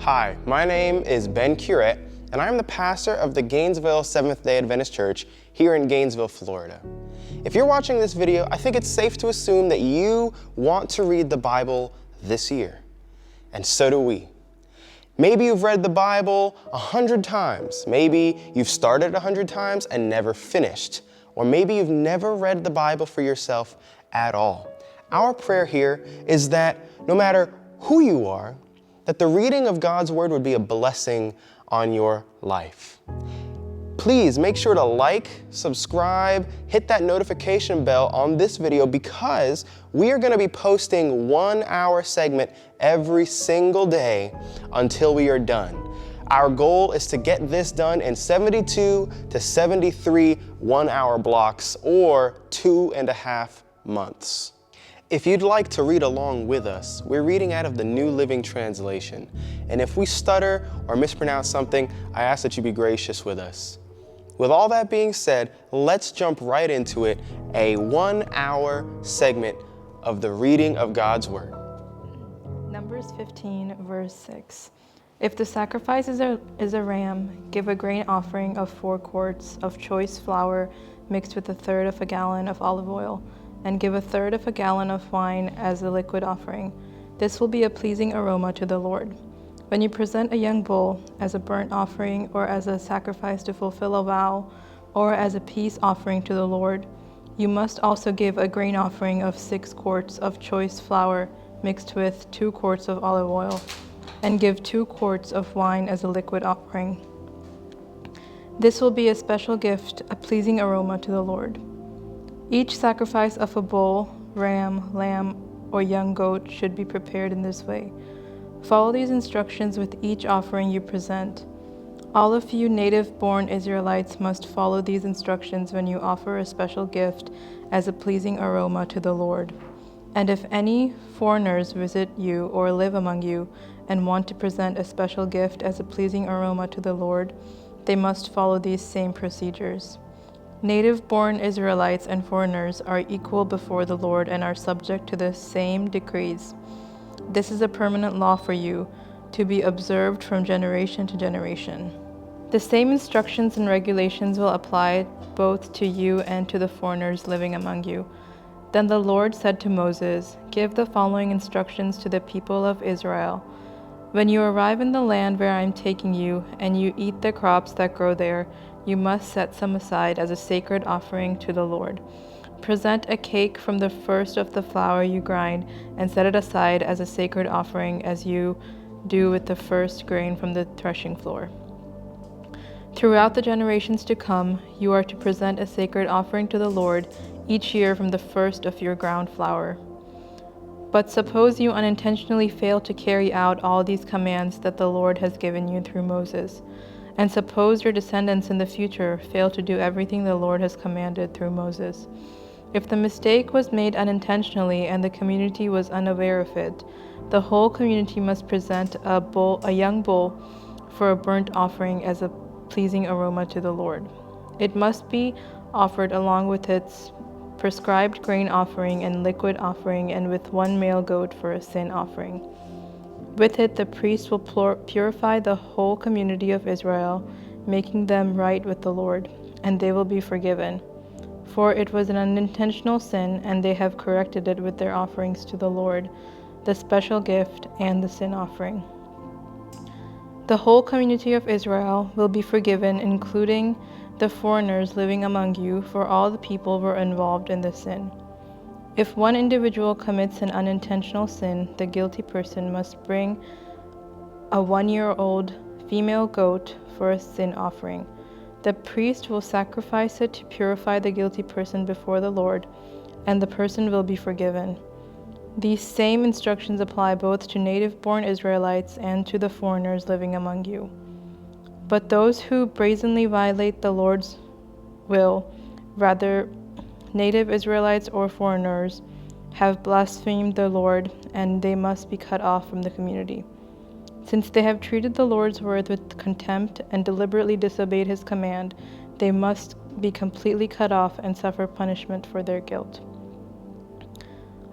Hi, my name is Ben Curette, and I'm the pastor of the Gainesville Seventh-day Adventist Church here in Gainesville, Florida. If you're watching this video, I think it's safe to assume that you want to read the Bible this year. And so do we. Maybe you've read the Bible 100 times. Maybe you've started 100 times and never finished. Or maybe you've never read the Bible for yourself at all. Our prayer here is that no matter who you are, that the reading of God's Word would be a blessing on your life. Please make sure to like, subscribe, hit that notification bell on this video because we are going to be posting 1 hour segment every single day until we are done. Our goal is to get this done in 72 to 73 1-hour blocks or 2.5 months. If you'd like to read along with us, we're reading out of the New Living Translation. And if we stutter or mispronounce something, I ask that you be gracious with us. With all that being said, let's jump right into it, a 1 hour segment of the reading of God's Word. Numbers 15, verse 6. If the sacrifice is a ram, give a grain offering of 4 quarts of choice flour mixed with 1/3 of a gallon of olive oil, and give 1/3 of a gallon of wine as a liquid offering. This will be a pleasing aroma to the Lord. When you present a young bull as a burnt offering or as a sacrifice to fulfill a vow or as a peace offering to the Lord, you must also give a grain offering of 6 quarts of choice flour mixed with 2 quarts of olive oil, and give 2 quarts of wine as a liquid offering. This will be a special gift, a pleasing aroma to the Lord. Each sacrifice of a bull, ram, lamb, or young goat should be prepared in this way. Follow these instructions with each offering you present. All of you native-born Israelites must follow these instructions when you offer a special gift as a pleasing aroma to the Lord. And if any foreigners visit you or live among you and want to present a special gift as a pleasing aroma to the Lord, they must follow these same procedures. Native-born Israelites and foreigners are equal before the Lord and are subject to the same decrees. This is a permanent law for you, to be observed from generation to generation. The same instructions and regulations will apply both to you and to the foreigners living among you. Then the Lord said to Moses, "Give the following instructions to the people of Israel. When you arrive in the land where I am taking you, and you eat the crops that grow there, you must set some aside as a sacred offering to the Lord. Present a cake from the first of the flour you grind, and set it aside as a sacred offering as you do with the first grain from the threshing floor. Throughout the generations to come, you are to present a sacred offering to the Lord each year from the first of your ground flour. But suppose you unintentionally fail to carry out all these commands that the Lord has given you through Moses. And suppose your descendants in the future fail to do everything the Lord has commanded through Moses. If the mistake was made unintentionally and the community was unaware of it, the whole community must present a young bull for a burnt offering as a pleasing aroma to the Lord. It must be offered along with its prescribed grain offering and liquid offering, and with 1 male goat for a sin offering. With it, the priest will purify the whole community of Israel, making them right with the Lord, and they will be forgiven. For it was an unintentional sin, and they have corrected it with their offerings to the Lord, the special gift and the sin offering. The whole community of Israel will be forgiven, including the foreigners living among you, for all the people were involved in the sin. If one individual commits an unintentional sin, the guilty person must bring a 1-year-old female goat for a sin offering. The priest will sacrifice it to purify the guilty person before the Lord, and the person will be forgiven. These same instructions apply both to native-born Israelites and to the foreigners living among you. But those who brazenly violate the Lord's will, whether native Israelites or foreigners, have blasphemed the Lord, and they must be cut off from the community. Since they have treated the Lord's word with contempt and deliberately disobeyed his command, they must be completely cut off and suffer punishment for their guilt.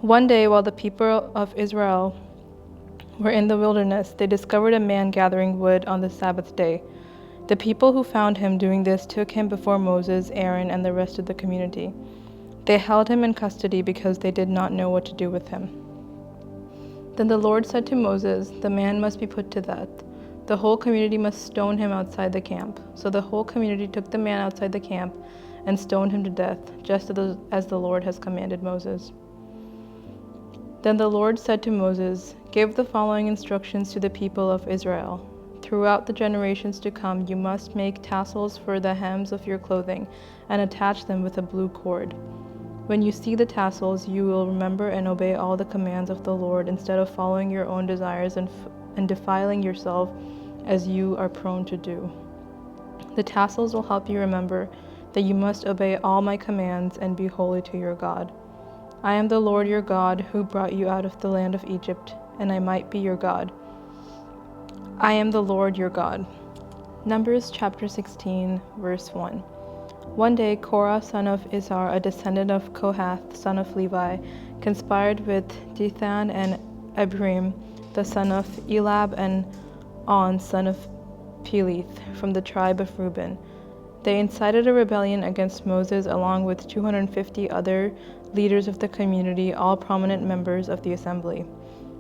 One day, while the people of Israel were in the wilderness, they discovered a man gathering wood on the Sabbath day. The people who found him doing this took him before Moses, Aaron, and the rest of the community. They held him in custody because they did not know what to do with him. Then the Lord said to Moses, "The man must be put to death. The whole community must stone him outside the camp." So the whole community took the man outside the camp and stoned him to death, just as the Lord has commanded Moses. Then the Lord said to Moses, "Give the following instructions to the people of Israel. Throughout the generations to come, you must make tassels for the hems of your clothing and attach them with a blue cord. When you see the tassels, you will remember and obey all the commands of the Lord instead of following your own desires and defiling yourself as you are prone to do. The tassels will help you remember that you must obey all my commands and be holy to your God. I am the Lord your God who brought you out of the land of Egypt, and I might be your God. I am the Lord your God." Numbers chapter 16, verse 1. One day Korah, son of Izhar, a descendant of Kohath, son of Levi, conspired with Dathan and Abiram, the son of Eliab, and On, son of Peleth, from the tribe of Reuben. They incited a rebellion against Moses along with 250 other leaders of the community, all prominent members of the assembly.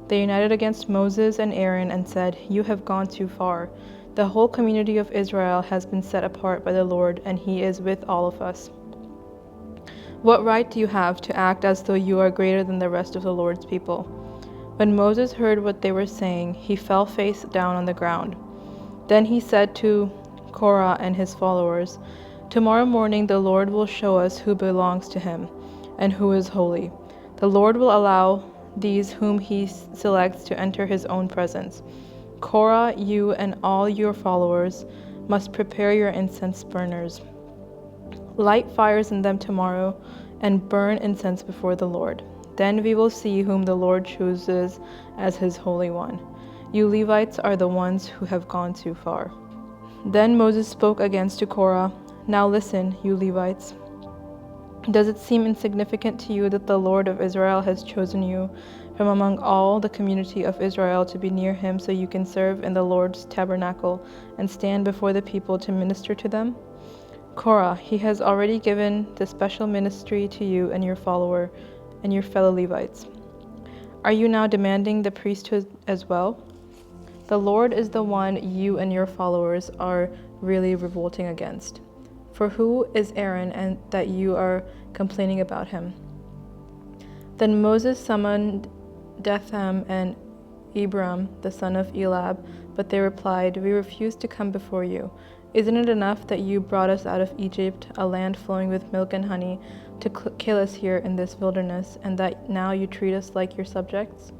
They united against Moses and Aaron and said, "You have gone too far. The whole community of Israel has been set apart by the Lord, and he is with all of us. What right do you have to act as though you are greater than the rest of the Lord's people?" When Moses heard what they were saying, he fell face down on the ground. Then he said to Korah and his followers, "Tomorrow morning the Lord will show us who belongs to him and who is holy. The Lord will allow these whom he selects to enter his own presence. Korah, you and all your followers must prepare your incense burners. Light fires in them tomorrow and burn incense before the Lord. Then we will see whom the Lord chooses as his Holy One. You Levites are the ones who have gone too far." Then Moses spoke again to Korah, "Now listen, you Levites. Does it seem insignificant to you that the Lord of Israel has chosen you from among all the community of Israel to be near him so you can serve in the Lord's tabernacle and stand before the people to minister to them? Korah, he has already given the special ministry to you and your follower and your fellow Levites. Are you now demanding the priesthood as well? The Lord is the one you and your followers are really revolting against. For who is Aaron and that you are complaining about him?" Then Moses summoned Dathan and Abiram, the son of Eliab, but they replied, "We refuse to come before you. Isn't it enough that you brought us out of Egypt, a land flowing with milk and honey, to kill us here in this wilderness, and that now you treat us like your subjects?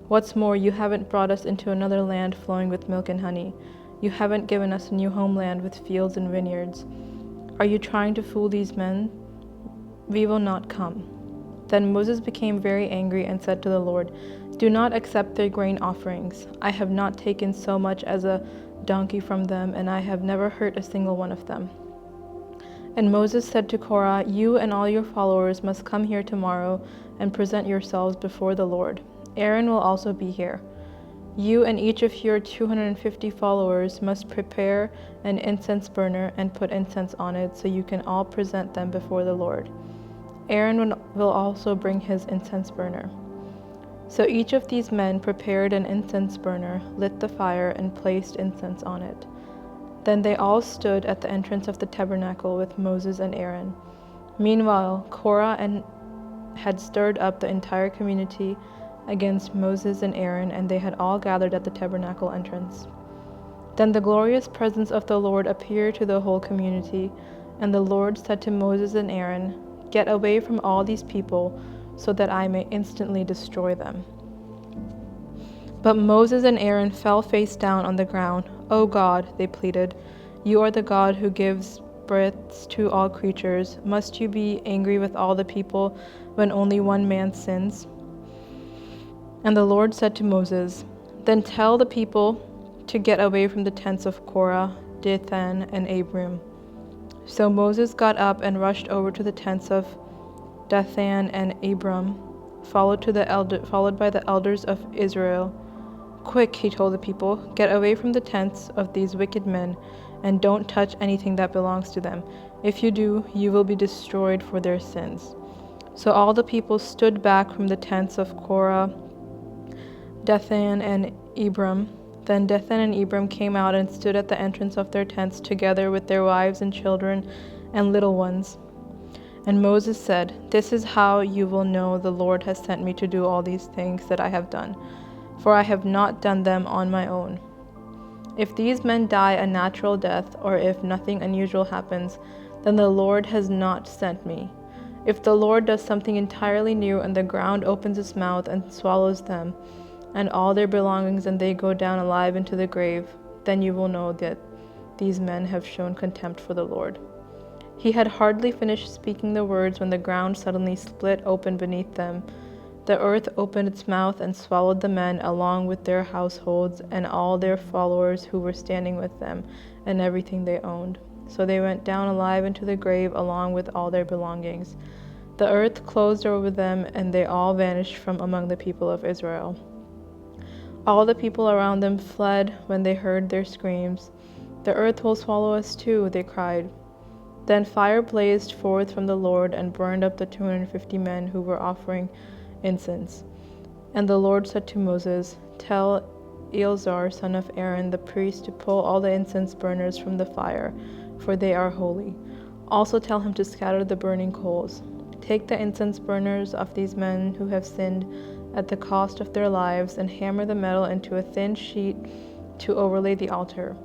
What's more, you haven't brought us into another land flowing with milk and honey. You haven't given us a new homeland with fields and vineyards. Are you trying to fool these men? We will not come." Then Moses became very angry and said to the Lord, "Do not accept their grain offerings. I have not taken so much as a donkey from them, and I have never hurt a single one of them." And Moses said to Korah, "You and all your followers must come here tomorrow and present yourselves before the Lord. Aaron will also be here. You and each of your 250 followers must prepare an incense burner and put incense on it so you can all present them before the Lord. Aaron will also bring his incense burner." So each of these men prepared an incense burner, lit the fire, and placed incense on it. Then they all stood at the entrance of the tabernacle with Moses and Aaron. Meanwhile, Korah had stirred up the entire community against Moses and Aaron, and they had all gathered at the tabernacle entrance. Then the glorious presence of the Lord appeared to the whole community, and the Lord said to Moses and Aaron, "Get away from all these people, so that I may instantly destroy them." But Moses and Aaron fell face down on the ground. "O God," they pleaded, "you are the God who gives breath to all creatures. Must you be angry with all the people when only one man sins?" And the Lord said to Moses, "Then tell the people to get away from the tents of Korah, Dathan, and Abiram." So Moses got up and rushed over to the tents of Dathan and Abiram, followed by the elders of Israel. "Quick," he told the people, "get away from the tents of these wicked men, and don't touch anything that belongs to them. If you do, you will be destroyed for their sins." So all the people stood back from the tents of Korah, Dathan, and Abiram. Then Dathan and Abiram came out and stood at the entrance of their tents together with their wives and children and little ones. And Moses said, "This is how you will know the Lord has sent me to do all these things that I have done, for I have not done them on my own. If these men die a natural death, or if nothing unusual happens, then the Lord has not sent me. If the Lord does something entirely new and the ground opens its mouth and swallows them and all their belongings, and they go down alive into the grave, then you will know that these men have shown contempt for the Lord." He had hardly finished speaking the words when the ground suddenly split open beneath them. The earth opened its mouth and swallowed the men along with their households and all their followers who were standing with them and everything they owned. So they went down alive into the grave along with all their belongings. The earth closed over them, and they all vanished from among the people of Israel. All the people around them fled when they heard their screams. "The earth will swallow us too," they cried. Then fire blazed forth from the Lord and burned up the 250 men who were offering incense. And the Lord said to Moses, "Tell Eleazar, son of Aaron, the priest, to pull all the incense burners from the fire, for they are holy. Also tell him to scatter the burning coals. Take the incense burners of these men who have sinned at the cost of their lives, and hammer the metal into a thin sheet to overlay the altar.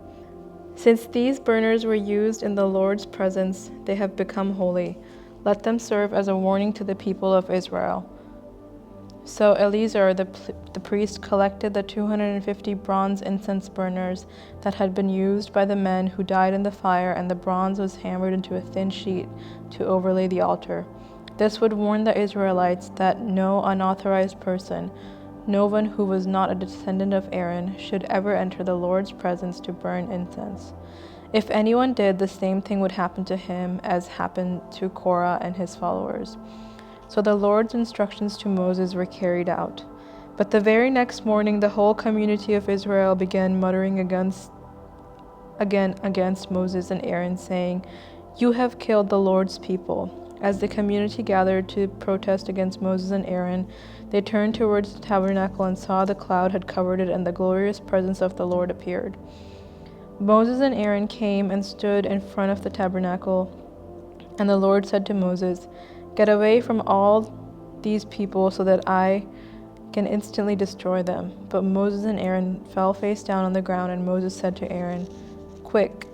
Since these burners were used in the Lord's presence, they have become holy. Let them serve as a warning to the people of Israel." So Eleazar the priest collected the 250 bronze incense burners that had been used by the men who died in the fire, and the bronze was hammered into a thin sheet to overlay the altar. This would warn the Israelites that no unauthorized person, no one who was not a descendant of Aaron, should ever enter the Lord's presence to burn incense. If anyone did, the same thing would happen to him as happened to Korah and his followers. So the Lord's instructions to Moses were carried out. But the very next morning, the whole community of Israel began muttering against Moses and Aaron, saying, "You have killed the Lord's people." As the community gathered to protest against Moses and Aaron, they turned towards the tabernacle and saw the cloud had covered it, and the glorious presence of the Lord appeared. Moses and Aaron came and stood in front of the tabernacle, and the Lord said to Moses, "Get away from all these people so that I can instantly destroy them." But Moses and Aaron fell face down on the ground, and Moses said to Aaron, "Quick,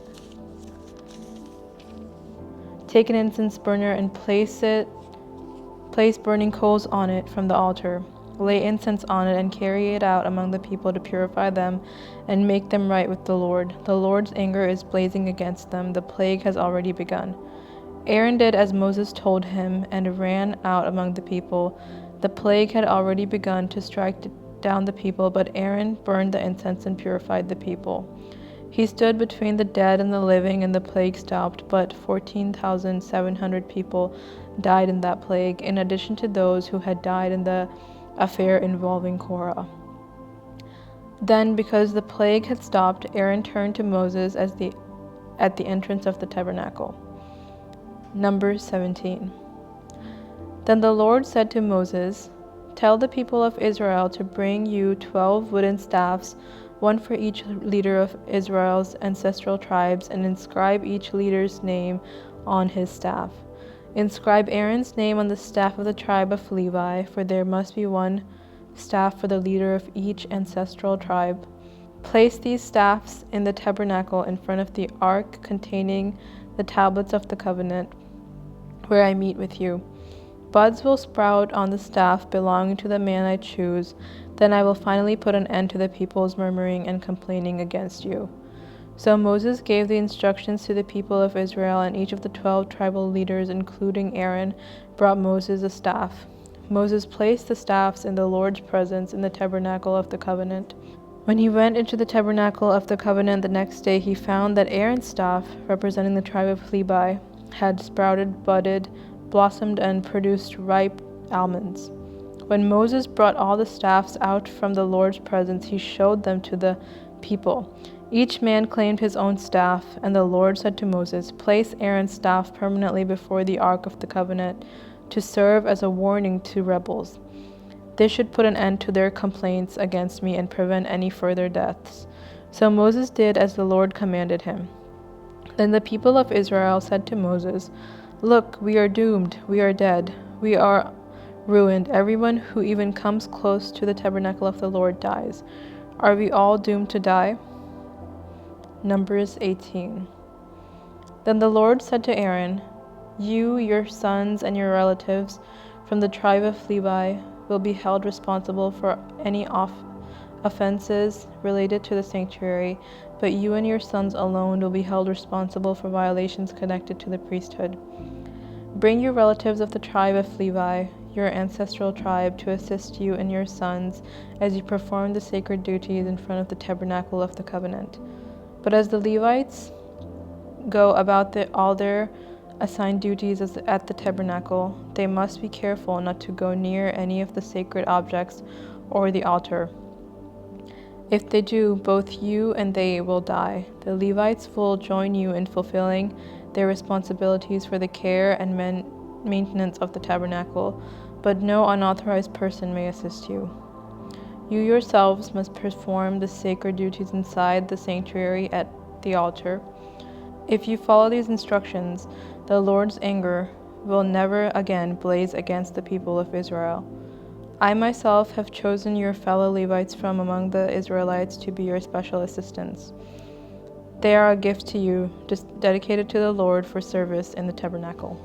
take an incense burner and place burning coals on it from the altar. Lay incense on it and carry it out among the people to purify them and make them right with the Lord. The Lord's anger is blazing against them. The plague has already begun." Aaron did as Moses told him and ran out among the people. The plague had already begun to strike down the people, but Aaron burned the incense and purified the people. He stood between the dead and the living, and the plague stopped, but 14,700 people died in that plague, in addition to those who had died in the affair involving Korah. Then, because the plague had stopped, Aaron turned to Moses at the entrance of the tabernacle. Numbers 17. Then the Lord said to Moses, "Tell the people of Israel to bring you 12 wooden staffs, one for each leader of Israel's ancestral tribes, and inscribe each leader's name on his staff. Inscribe Aaron's name on the staff of the tribe of Levi, for there must be one staff for the leader of each ancestral tribe. Place these staffs in the tabernacle in front of the ark containing the tablets of the covenant, where I meet with you. Buds will sprout on the staff belonging to the man I choose. Then I will finally put an end to the people's murmuring and complaining against you." So Moses gave the instructions to the people of Israel, and each of the 12 tribal leaders, including Aaron, brought Moses a staff. Moses placed the staffs in the Lord's presence in the tabernacle of the covenant. When he went into the tabernacle of the covenant the next day, he found that Aaron's staff, representing the tribe of Levi, had sprouted, budded, blossomed, and produced ripe almonds. When Moses brought all the staffs out from the Lord's presence, he showed them to the people. Each man claimed his own staff, and the Lord said to Moses, "Place Aaron's staff permanently before the Ark of the Covenant to serve as a warning to rebels. This should put an end to their complaints against me and prevent any further deaths." So Moses did as the Lord commanded him. Then the people of Israel said to Moses, "Look, we are doomed, we are dead, we are ruined. Everyone who even comes close to the tabernacle of the Lord dies. Are we all doomed to die?" Numbers 18. Then the Lord said to Aaron, "You, your sons, and your relatives from the tribe of Levi will be held responsible for any offenses related to the sanctuary, but you and your sons alone will be held responsible for violations connected to the priesthood. Bring your relatives of the tribe of Levi, your ancestral tribe, to assist you and your sons as you perform the sacred duties in front of the tabernacle of the covenant. But as the Levites go about all their assigned duties at the tabernacle, they must be careful not to go near any of the sacred objects or the altar. If they do, both you and they will die. The Levites will join you in fulfilling their responsibilities for the care and maintenance of the tabernacle, but no unauthorized person may assist you. You yourselves must perform the sacred duties inside the sanctuary at the altar. If you follow these instructions, the Lord's anger will never again blaze against the people of Israel. I myself have chosen your fellow Levites from among the Israelites to be your special assistants. They are a gift to you, dedicated to the Lord for service in the tabernacle.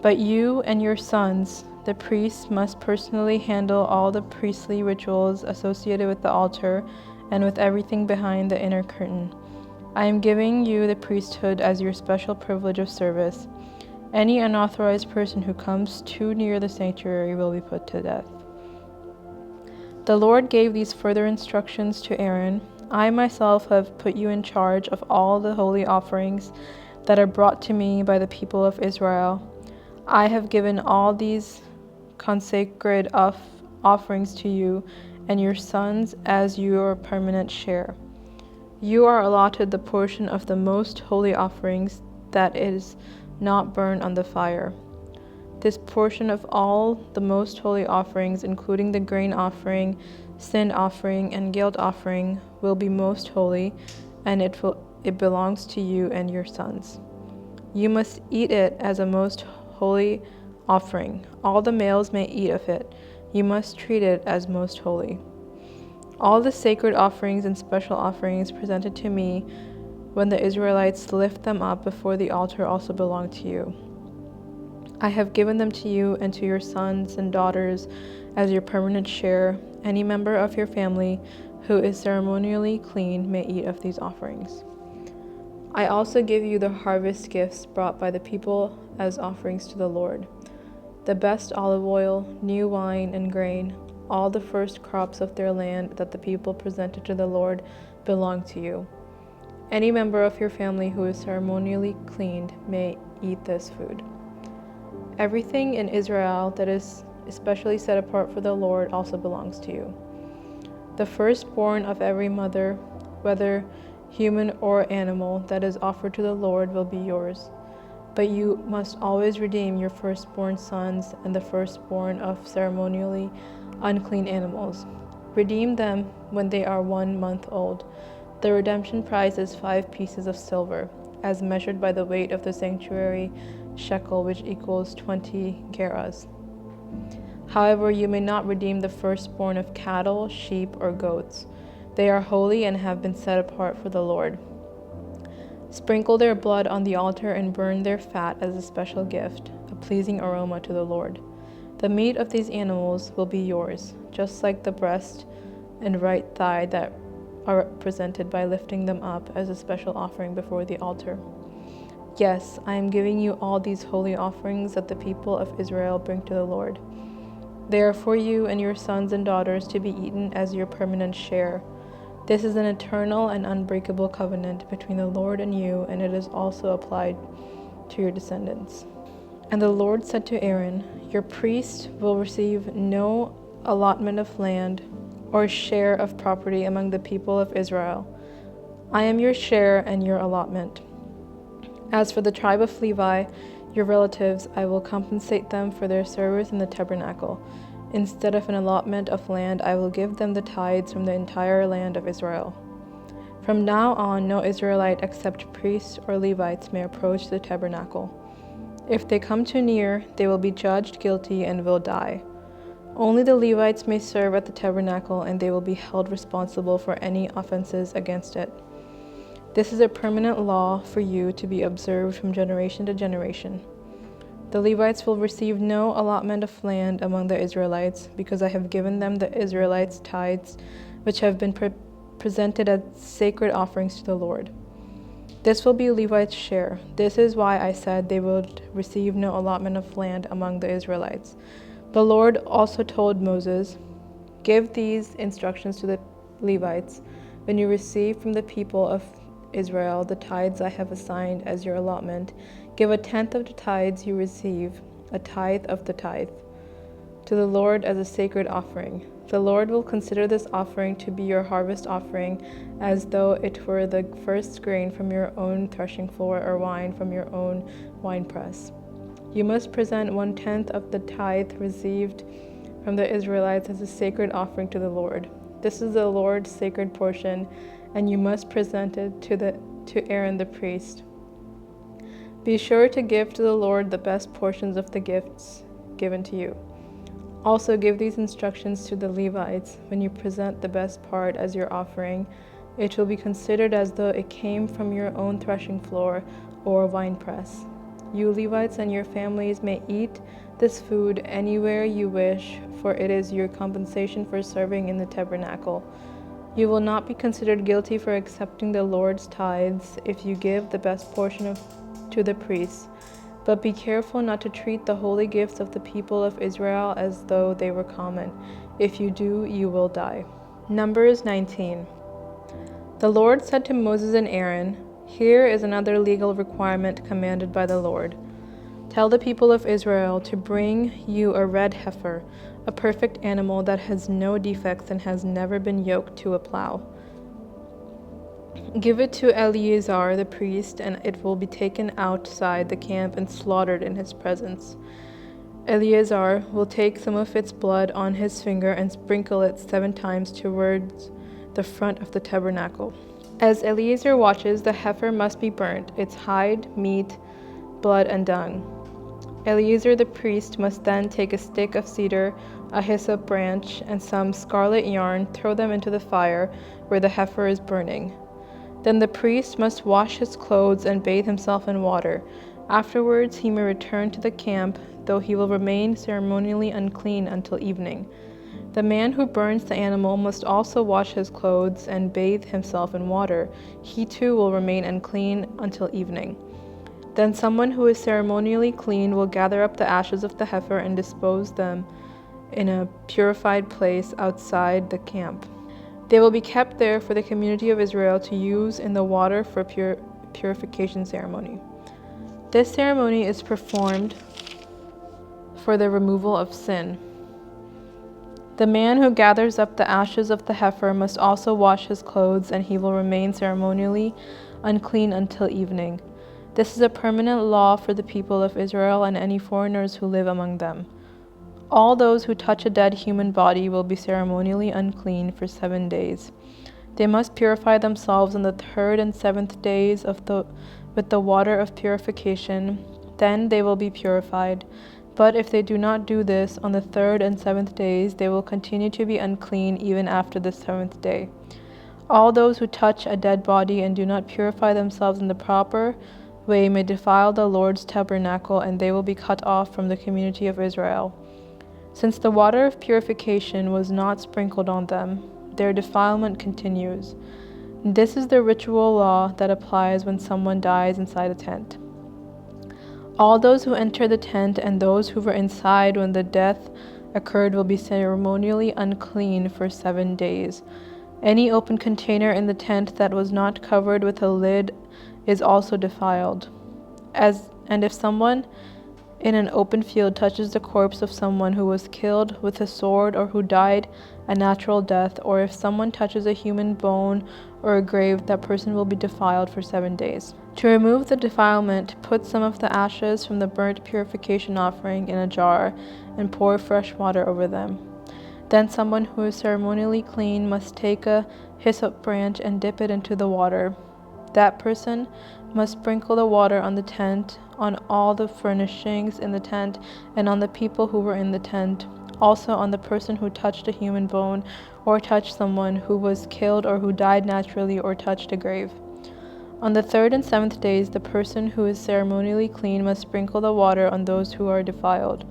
But you and your sons, the priests, must personally handle all the priestly rituals associated with the altar and with everything behind the inner curtain. I am giving you the priesthood as your special privilege of service. Any unauthorized person who comes too near the sanctuary will be put to death." The Lord gave these further instructions to Aaron. "I myself have put you in charge of all the holy offerings that are brought to me by the people of Israel. I have given all these consecrated offerings to you and your sons as your permanent share. You are allotted the portion of the most holy offerings that is not burned on the fire. This portion of all the most holy offerings, including the grain offering, sin offering, and guilt offering, will be most holy, and it belongs to you and your sons. You must eat it as a most holy offering. All the males may eat of it. You must treat it as most holy. All the sacred offerings and special offerings presented to me when the Israelites lift them up before the altar also belong to you. I have given them to you and to your sons and daughters as your permanent share. Any member of your family who is ceremonially clean may eat of these offerings. I also give you the harvest gifts brought by the people as offerings to the Lord: the best olive oil, new wine, and grain. All the first crops of their land that the people presented to the Lord belong to you. Any member of your family who is ceremonially cleaned may eat this food. Everything in Israel that is especially set apart for the Lord also belongs to you. The firstborn of every mother, whether human or animal, that is offered to the Lord will be yours. But you must always redeem your firstborn sons and the firstborn of ceremonially unclean animals. Redeem them when they are 1 month old. The redemption price is 5 pieces of silver, as measured by the weight of the sanctuary shekel, which equals 20 gerahs. However, you may not redeem the firstborn of cattle, sheep, or goats. They are holy and have been set apart for the Lord. Sprinkle their blood on the altar and burn their fat as a special gift, a pleasing aroma to the Lord. The meat of these animals will be yours, just like the breast and right thigh that are presented by lifting them up as a special offering before the altar. Yes, I am giving you all these holy offerings that the people of Israel bring to the Lord. They are for you and your sons and daughters to be eaten as your permanent share. This is an eternal and unbreakable covenant between the Lord and you, and it is also applied to your descendants." And the Lord said to Aaron, "Your priest will receive no allotment of land, or share of property among the people of Israel. I am your share and your allotment. As for the tribe of Levi, your relatives, I will compensate them for their service in the tabernacle. Instead of an allotment of land, I will give them the tithes from the entire land of Israel. From now on, no Israelite except priests or Levites may approach the tabernacle. If they come too near, they will be judged guilty and will die. Only the Levites may serve at the tabernacle, and they will be held responsible for any offenses against it. This is a permanent law for you to be observed from generation to generation. The Levites will receive no allotment of land among the Israelites, because I have given them the Israelites' tithes, which have been presented as sacred offerings to the Lord. This will be Levites' share. This is why I said they would receive no allotment of land among the Israelites. The Lord also told Moses, "Give these instructions to the Levites. When you receive from the people of Israel the tithes I have assigned as your allotment, give a tenth of the tithes you receive, a tithe of the tithe, to the Lord as a sacred offering. The Lord will consider this offering to be your harvest offering, as though it were the first grain from your own threshing floor or wine from your own winepress. You must present 1/10 of the tithe received from the Israelites as a sacred offering to the Lord. This is the Lord's sacred portion, and you must present it to Aaron the priest. Be sure to give to the Lord the best portions of the gifts given to you. Also give these instructions to the Levites. When you present the best part as your offering, it will be considered as though it came from your own threshing floor or winepress. You Levites and your families may eat this food anywhere you wish, for it is your compensation for serving in the tabernacle. You will not be considered guilty for accepting the Lord's tithes if you give the best portion to the priests. But be careful not to treat the holy gifts of the people of Israel as though they were common. If you do, you will die." Numbers 19. The Lord said to Moses and Aaron, "Here is another legal requirement commanded by the Lord. Tell the people of Israel to bring you a red heifer, a perfect animal that has no defects and has never been yoked to a plow. Give it to Eleazar the priest, and it will be taken outside the camp and slaughtered in his presence. Eleazar will take some of its blood on his finger and sprinkle it 7 times towards the front of the tabernacle. As Eleazar watches, the heifer must be burnt, its hide, meat, blood, and dung. Eleazar the priest must then take a stick of cedar, a hyssop branch, and some scarlet yarn, throw them into the fire where the heifer is burning. Then the priest must wash his clothes and bathe himself in water. Afterwards he may return to the camp, though he will remain ceremonially unclean until evening. The man who burns the animal must also wash his clothes and bathe himself in water. He too will remain unclean until evening. Then someone who is ceremonially clean will gather up the ashes of the heifer and dispose them in a purified place outside the camp. They will be kept there for the community of Israel to use in the water for purification ceremony. This ceremony is performed for the removal of sin. The man who gathers up the ashes of the heifer must also wash his clothes, and he will remain ceremonially unclean until evening. This is a permanent law for the people of Israel and any foreigners who live among them. All those who touch a dead human body will be ceremonially unclean for 7 days. They must purify themselves on the 3rd and 7th days with the water of purification. Then they will be purified. But if they do not do this on the 3rd and 7th days, they will continue to be unclean even after the 7th day. All those who touch a dead body and do not purify themselves in the proper way may defile the Lord's tabernacle, and they will be cut off from the community of Israel. Since the water of purification was not sprinkled on them, their defilement continues. This is the ritual law that applies when someone dies inside a tent. All those who enter the tent and those who were inside when the death occurred will be ceremonially unclean for 7 days. Any open container in the tent that was not covered with a lid is also defiled. And if someone in an open field touches the corpse of someone who was killed with a sword or who died a natural death, or if someone touches a human bone or a grave, that person will be defiled for 7 days. To remove the defilement, put some of the ashes from the burnt purification offering in a jar and pour fresh water over them. Then someone who is ceremonially clean must take a hyssop branch and dip it into the water. That person must sprinkle the water on the tent, on all the furnishings in the tent, and on the people who were in the tent, also on the person who touched a human bone, or touched someone who was killed or who died naturally, or touched a grave. On the 3rd and 7th days, the person who is ceremonially clean must sprinkle the water on those who are defiled.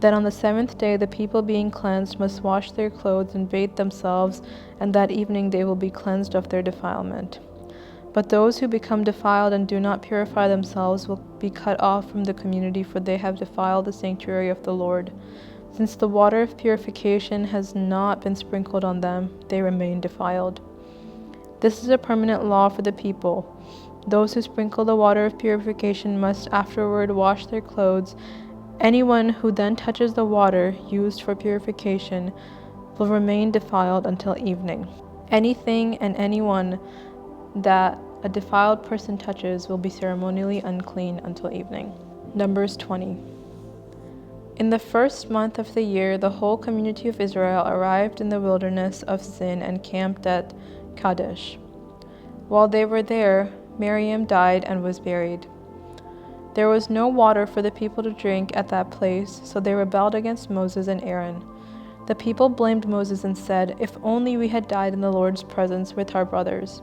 Then on the 7th day, the people being cleansed must wash their clothes and bathe themselves, and that evening they will be cleansed of their defilement. But those who become defiled and do not purify themselves will be cut off from the community, for they have defiled the sanctuary of the Lord. Since the water of purification has not been sprinkled on them, they remain defiled. This is a permanent law for the people. Those who sprinkle the water of purification must afterward wash their clothes. Anyone who then touches the water used for purification will remain defiled until evening. Anything and anyone that a defiled person touches will be ceremonially unclean until evening. Numbers 20. In the 1st month of the year, the whole community of Israel arrived in the wilderness of Sin and camped at Kadesh. While they were there, Miriam died and was buried. There was no water for the people to drink at that place, so they rebelled against Moses and Aaron. The people blamed Moses and said, "If only we had died in the Lord's presence with our brothers.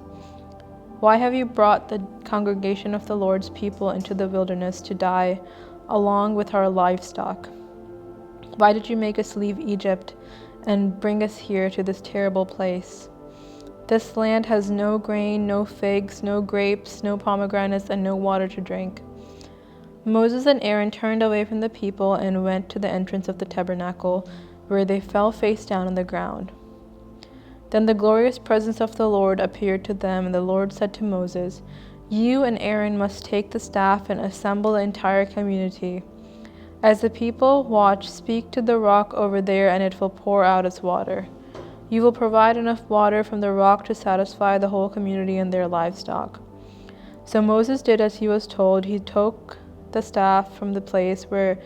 Why have you brought the congregation of the Lord's people into the wilderness to die along with our livestock? Why did you make us leave Egypt and bring us here to this terrible place? This land has no grain, no figs, no grapes, no pomegranates, and no water to drink." Moses and Aaron turned away from the people and went to the entrance of the tabernacle, where they fell face down on the ground. Then the glorious presence of the Lord appeared to them, and the Lord said to Moses, "You and Aaron must take the staff and assemble the entire community. As the people watch, speak to the rock over there, and it will pour out its water. You will provide enough water from the rock to satisfy the whole community and their livestock." So Moses did as he was told. He took the staff from the place where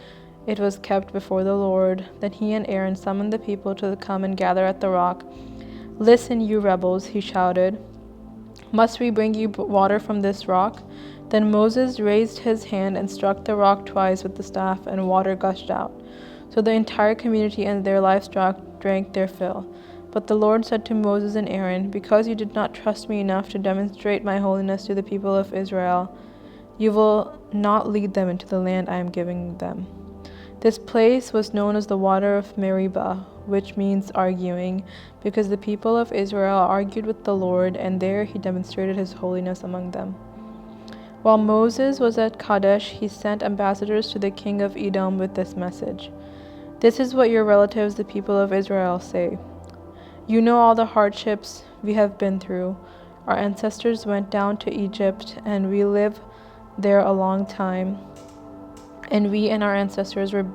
it was kept before the Lord. Then he and Aaron summoned the people to come and gather at the rock. "Listen, you rebels," he shouted. "Must we bring you water from this rock?" Then Moses raised his hand and struck the rock twice with the staff, and water gushed out. So the entire community and their livestock drank their fill. But the Lord said to Moses and Aaron, "Because you did not trust me enough to demonstrate my holiness to the people of Israel, you will not lead them into the land I am giving them." This place was known as the water of Meribah, which means arguing, because the people of Israel argued with the Lord, and there he demonstrated his holiness among them. While Moses was at Kadesh, he sent ambassadors to the king of Edom with this message: "This is what your relatives, the people of Israel, say. You know all the hardships we have been through. Our ancestors went down to Egypt, and we lived there a long time, and we and our ancestors were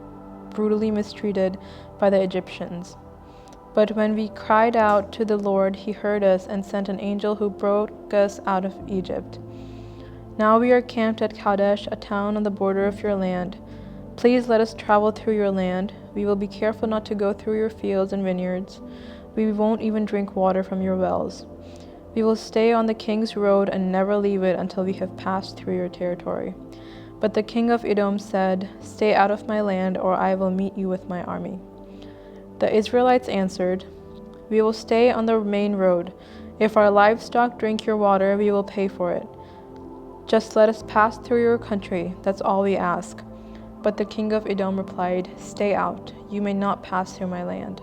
brutally mistreated by the Egyptians. But when we cried out to the Lord, he heard us and sent an angel who broke us out of Egypt. Now we are camped at Kadesh, a town on the border of your land. Please let us travel through your land. We will be careful not to go through your fields and vineyards. We won't even drink water from your wells. We will stay on the king's road and never leave it until we have passed through your territory." But the king of Edom said, "Stay out of my land, or I will meet you with my army." The Israelites answered, "We will stay on the main road. If our livestock drink your water, we will pay for it. Just let us pass through your country, that's all we ask." But the king of Edom replied, "Stay out. You may not pass through my land."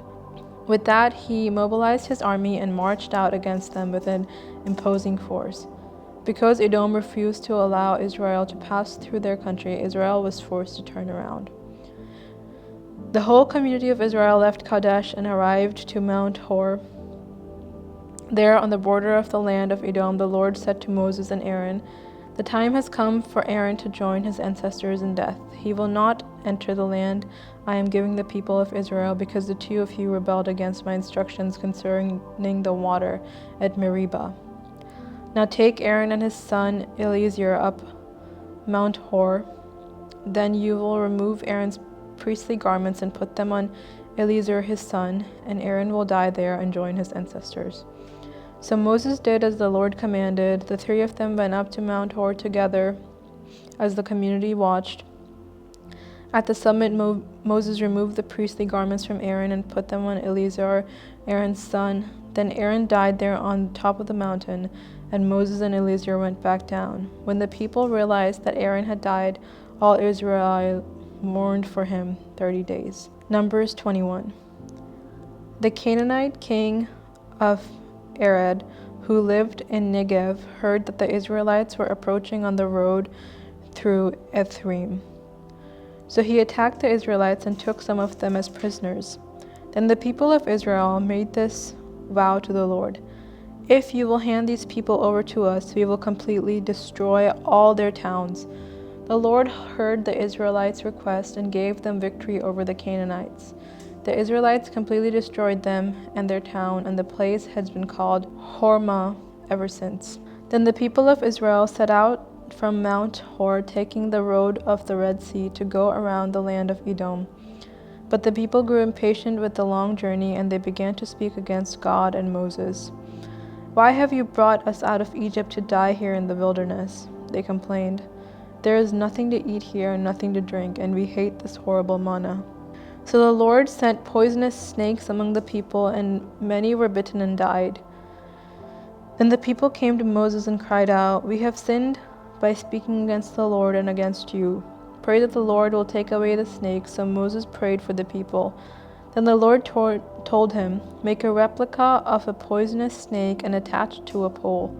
With that, he mobilized his army and marched out against them with an imposing force. Because Edom refused to allow Israel to pass through their country, Israel was forced to turn around. The whole community of Israel left Kadesh and arrived to Mount Hor. There, on the border of the land of Edom, the Lord said to Moses and Aaron, The time has come for Aaron to join his ancestors in death. He will not enter the land I am giving the people of Israel, because the two of you rebelled against my instructions concerning the water at Meribah. Now take Aaron and his son Eleazar up Mount Hor. Then you will remove Aaron's priestly garments and put them on Eleazar his son, and Aaron will die there and join his ancestors. So Moses did as the Lord commanded. The three of them went up to Mount Hor together as the community watched. At the summit, Moses removed the priestly garments from Aaron and put them on Eleazar, Aaron's son. Then Aaron died there on top of the mountain, and Moses and Eleazar went back down. When the people realized that Aaron had died, all Israel mourned for him 30 days. Numbers 21. The Canaanite king of Arad, who lived in Negev, heard that the Israelites were approaching on the road through Ephraim. So he attacked the Israelites and took some of them as prisoners. Then the people of Israel made this vow to the Lord: "If you will hand these people over to us, we will completely destroy all their towns." The Lord heard the Israelites' request and gave them victory over the Canaanites. The Israelites completely destroyed them and their town, and the place has been called Hormah ever since. Then the people of Israel set out from Mount Hor, taking the road of the Red Sea to go around the land of Edom. But the people grew impatient with the long journey, and they began to speak against God and Moses. "Why have you brought us out of Egypt to die here in the wilderness?" they complained. "There is nothing to eat here and nothing to drink, and we hate this horrible manna." So the Lord sent poisonous snakes among the people, and many were bitten and died. Then the people came to Moses and cried out, "We have sinned by speaking against the Lord and against you. Pray that the Lord will take away the snakes." So Moses prayed for the people. Then the Lord told him, "Make a replica of a poisonous snake and attach it to a pole.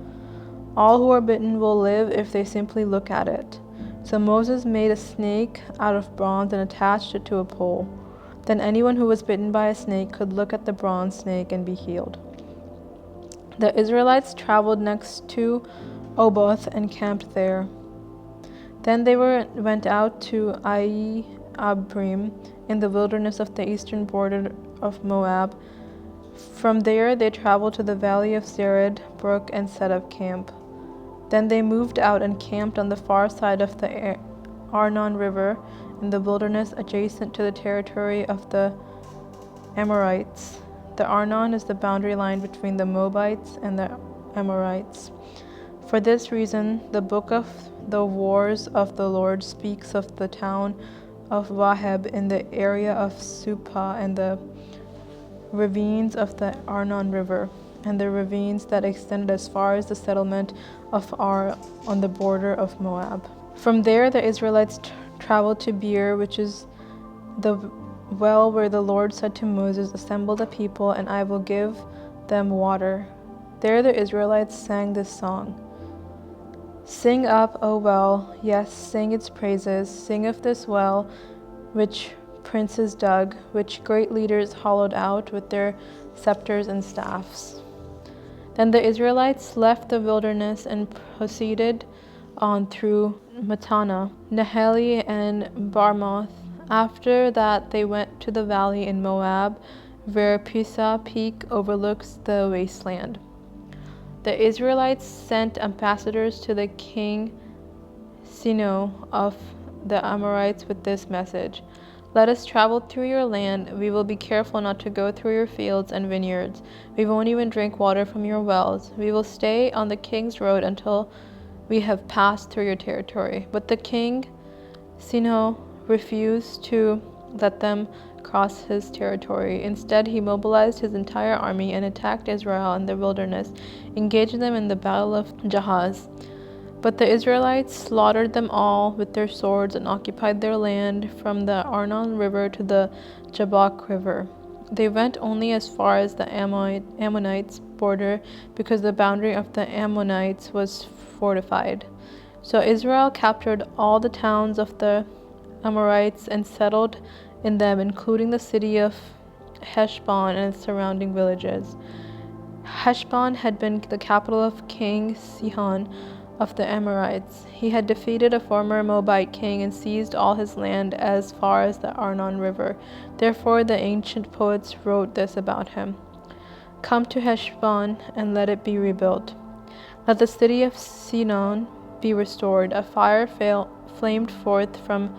All who are bitten will live if they simply look at it." So Moses made a snake out of bronze and attached it to a pole. Then anyone who was bitten by a snake could look at the bronze snake and be healed. The Israelites traveled next to Oboth and camped there. Then they went out to Abrim in the wilderness of the eastern border of Moab. From there they traveled to the valley of Zered Brook and set up camp. Then they moved out and camped on the far side of the Arnon River in the wilderness adjacent to the territory of the Amorites. The Arnon is the boundary line between the Moabites and the Amorites. For this reason, the book of the Wars of the Lord speaks of the town of Waheb in the area of Supah and the ravines of the Arnon River, and the ravines that extended as far as the settlement of Ar on the border of Moab. From there the Israelites traveled to Beer, which is the well where the Lord said to Moses, "Assemble the people, and I will give them water." There the Israelites sang this song: "Sing up, O well, yes, sing its praises. Sing of this well which princes dug, which great leaders hollowed out with their scepters and staffs." Then the Israelites left the wilderness and proceeded on through Mattanah, Nahali, and Barmoth. After that they went to the valley in Moab, where Pisgah Peak overlooks the wasteland. The Israelites sent ambassadors to the king Sihon of the Amorites with this message: "Let us travel through your land. We will be careful not to go through your fields and vineyards. We won't even drink water from your wells. We will stay on the king's road until we have passed through your territory." But the king Sihon refused to let them cross his territory. Instead, he mobilized his entire army and attacked Israel in the wilderness, engaging them in the battle of Jahaz. But the Israelites slaughtered them all with their swords and occupied their land from the Arnon River to the Jabbok River. They went only as far as the Ammonites' border, because the boundary of the Ammonites was fortified. So Israel captured all the towns of the Amorites and settled in them, including the city of Heshbon and its surrounding villages. Heshbon had been the capital of King Sihon of the Amorites. He had defeated a former Moabite king and seized all his land as far as the Arnon River. Therefore the ancient poets wrote this about him. Come to Heshbon and let it be rebuilt. Let the city of Sinon be restored. A fire flamed forth from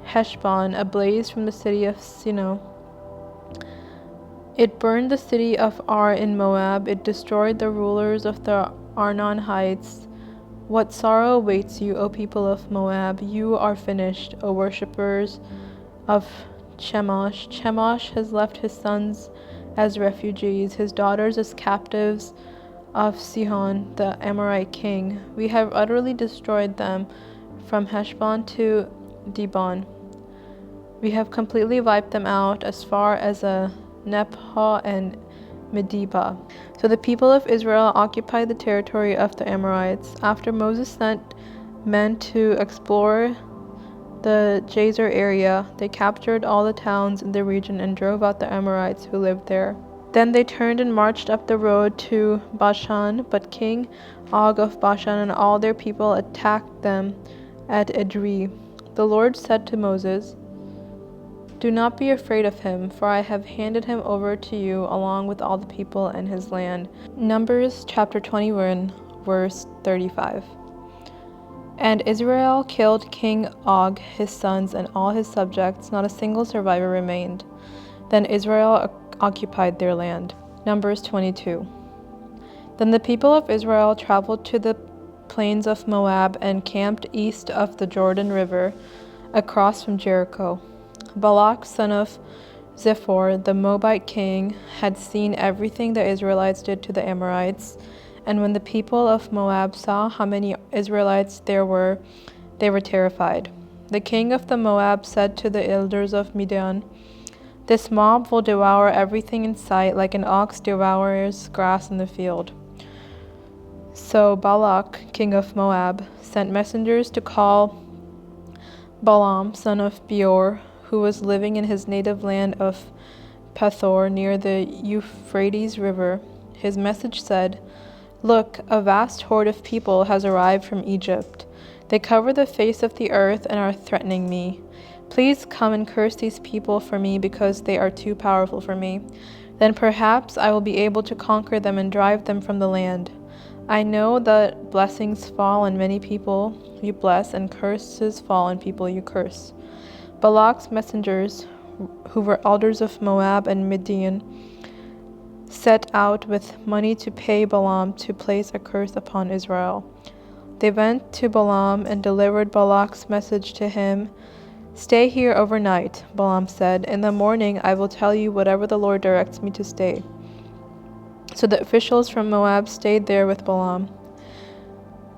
Heshbon, a blaze from the city of Sinon. It burned the city of Ar in Moab. It destroyed the rulers of the Arnon heights. What sorrow awaits you, O people of Moab? You are finished, O worshippers of Chemosh. Chemosh has left his sons as refugees, his daughters as captives of Sihon, the Amorite king. We have utterly destroyed them from Heshbon to Dibon. We have completely wiped them out as far as Nephah and Medeba. So the people of Israel occupied the territory of the Amorites. After Moses sent men to explore the Jazer area, they captured all the towns in the region and drove out the Amorites who lived there. Then they turned and marched up the road to Bashan, but King Og of Bashan and all their people attacked them at Edrei. The Lord said to Moses, do not be afraid of him, for I have handed him over to you along with all the people and his land. Numbers chapter 21, verse 35. And Israel killed King Og, his sons, and all his subjects. Not a single survivor remained. Then Israel occupied their land. Numbers 22. Then the people of Israel traveled to the plains of Moab and camped east of the Jordan River, across from Jericho. Balak, son of Ziphor, the Moabite king, had seen everything the Israelites did to the Amorites, and when the people of Moab saw how many Israelites there were, they were terrified. The king of the Moab said to the elders of Midian, this mob will devour everything in sight, like an ox devours grass in the field. So Balak, king of Moab, sent messengers to call Balaam, son of Beor, who was living in his native land of Pethor near the Euphrates River. His message said, look, a vast horde of people has arrived from Egypt. They cover the face of the earth and are threatening me. Please come and curse these people for me because they are too powerful for me. Then perhaps I will be able to conquer them and drive them from the land. I know that blessings fall on many people you bless and curses fall on people you curse. Balak's messengers, who were elders of Moab and Midian, set out with money to pay Balaam to place a curse upon Israel. They went to Balaam and delivered Balak's message to him. Stay here overnight, Balaam said. In the morning I will tell you whatever the Lord directs me to stay. So the officials from Moab stayed there with Balaam.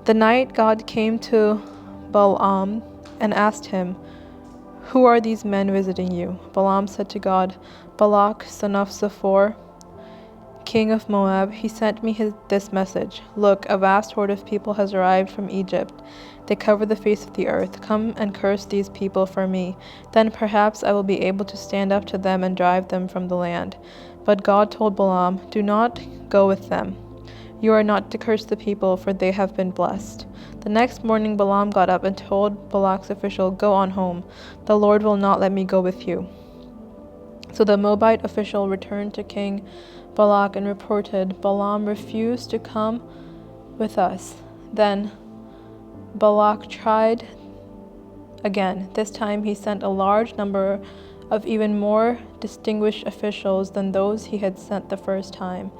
The night God came to Balaam and asked him, who are these men visiting you? Balaam said to God, Balak, son of Ziphor, king of Moab, he sent me this message. Look, a vast horde of people has arrived from Egypt. They cover the face of the earth. Come and curse these people for me. Then perhaps I will be able to stand up to them and drive them from the land. But God told Balaam, do not go with them. You are not to curse the people, for they have been blessed. The next morning Balaam got up and told Balak's official, go on home. The Lord will not let me go with you. So the Moabite official returned to King Balak and reported, Balaam refused to come with us. Then Balak tried again. This time he sent a large number of even more distinguished officials than those he had sent the first time.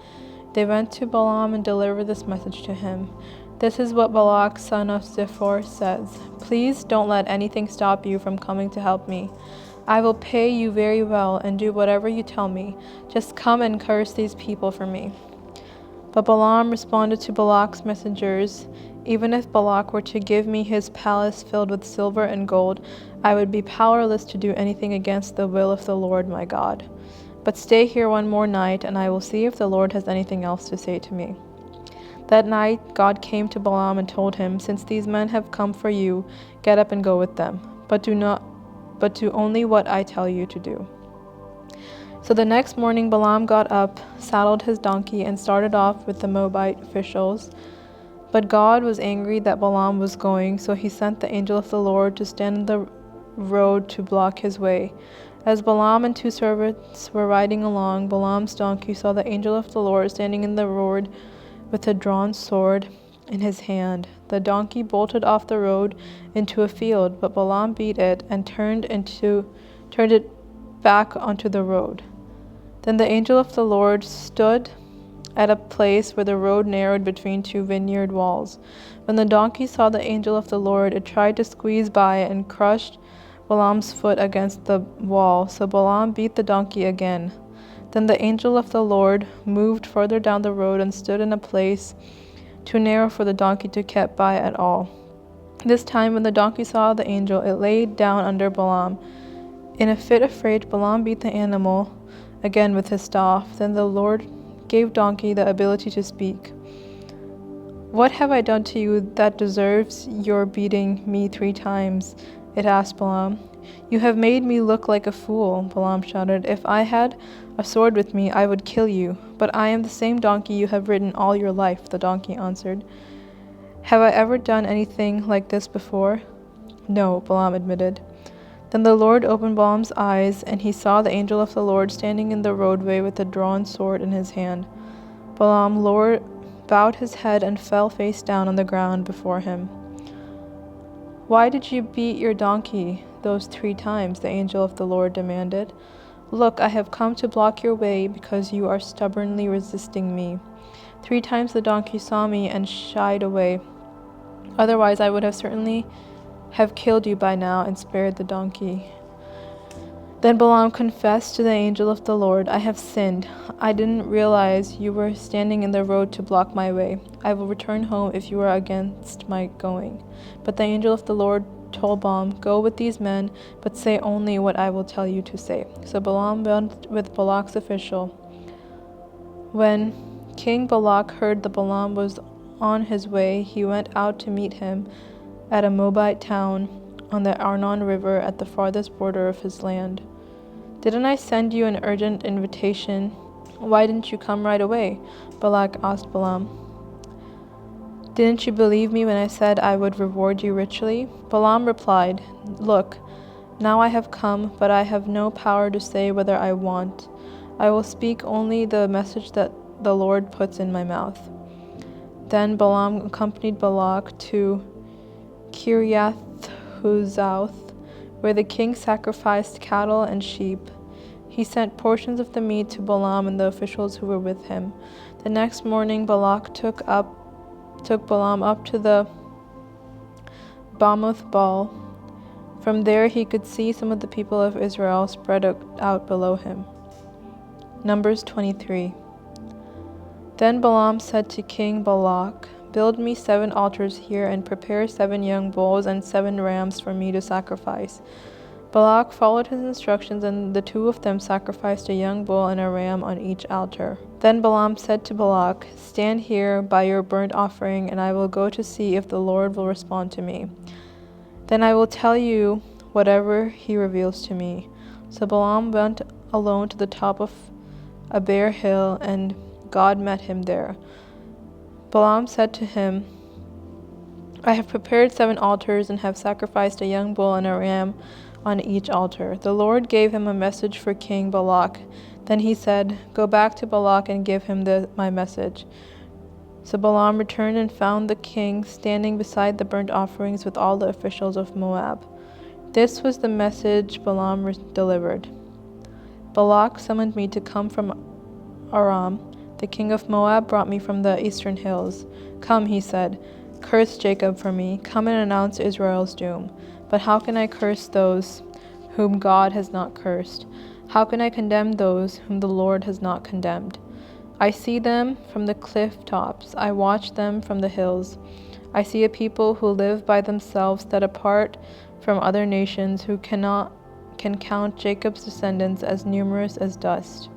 They went to Balaam and delivered this message to him. This is what Balak, son of Ziphor, says. Please don't let anything stop you from coming to help me. I will pay you very well and do whatever you tell me. Just come and curse these people for me. But Balaam responded to Balak's messengers, even if Balak were to give me his palace filled with silver and gold, I would be powerless to do anything against the will of the Lord my God. But stay here one more night, and I will see if the Lord has anything else to say to me. That night God came to Balaam and told him, since these men have come for you, get up and go with them, but do only what I tell you to do. So the next morning Balaam got up, saddled his donkey, and started off with the Moabite officials. But God was angry that Balaam was going, so he sent the angel of the Lord to stand in the road to block his way. As Balaam and 2 servants were riding along, Balaam's donkey saw the angel of the Lord standing in the road with a drawn sword in his hand. The donkey bolted off the road into a field, but Balaam beat it and turned it back onto the road. Then the angel of the Lord stood at a place where the road narrowed between 2 vineyard walls. When the donkey saw the angel of the Lord, it tried to squeeze by and crushed Balaam's foot against the wall, so Balaam beat the donkey again. Then the angel of the Lord moved further down the road and stood in a place too narrow for the donkey to get by at all. This time, when the donkey saw the angel, it laid down under Balaam. In a fit of rage, Balaam beat the animal again with his staff. Then the Lord gave donkey the ability to speak. "What have I done to you that deserves your beating me 3 times?" it asked Balaam. "You have made me look like a fool," Balaam shouted. "If I had a sword with me, I would kill you. But I am the same donkey you have ridden all your life," the donkey answered. "Have I ever done anything like this before?" "No," Balaam admitted. Then the Lord opened Balaam's eyes, and he saw the angel of the Lord standing in the roadway with a drawn sword in his hand. Balaam bowed his head and fell face down on the ground before him. "Why did you beat your donkey those 3 times?" the angel of the Lord demanded. "Look, I have come to block your way because you are stubbornly resisting me. 3 times the donkey saw me and shied away. Otherwise, I would have certainly have killed you by now and spared the donkey." Then Balaam confessed to the angel of the Lord, "I have sinned. I didn't realize you were standing in the road to block my way. I will return home if you are against my going." But the angel of the Lord told Balaam, "Go with these men, but say only what I will tell you to say." So Balaam went with Balak's official. When King Balak heard that Balaam was on his way, he went out to meet him at a Moabite town on the Arnon River at the farthest border of his land. "Didn't I send you an urgent invitation? Why didn't you come right away?" Balak asked Balaam. "Didn't you believe me when I said I would reward you richly?" Balaam replied, "Look, now I have come, but I have no power to say whether I want. I will speak only the message that the Lord puts in my mouth." Then Balaam accompanied Balak to Kiriath-Huzoth, where the king sacrificed cattle and sheep. He sent portions of the meat to Balaam and the officials who were with him. The next morning Balak took Balaam up to the Bamoth Baal. From there he could see some of the people of Israel spread out below him. Numbers 23. Then Balaam said to King Balak, "Build me 7 altars here and prepare 7 young bulls and 7 rams for me to sacrifice." Balak followed his instructions, and the 2 of them sacrificed a young bull and a ram on each altar. Then Balaam said to Balak, "Stand here by your burnt offering, and I will go to see if the Lord will respond to me. Then I will tell you whatever he reveals to me." So Balaam went alone to the top of a bare hill, and God met him there. Balaam said to him, "I have prepared 7 altars and have sacrificed a young bull and a ram on each altar." The Lord gave him a message for King Balak. Then he said, "Go back to Balak and give him my message." So Balaam returned and found the king standing beside the burnt offerings with all the officials of Moab. This was the message Balaam delivered. "Balak summoned me to come from Aram. The king of Moab brought me from the eastern hills. 'Come,' he said, 'curse Jacob for me. Come and announce Israel's doom.' But how can I curse those whom God has not cursed? How can I condemn those whom the Lord has not condemned? I see them from the cliff tops. I watch them from the hills. I see a people who live by themselves, set apart from other nations, who can count Jacob's descendants as numerous as dust,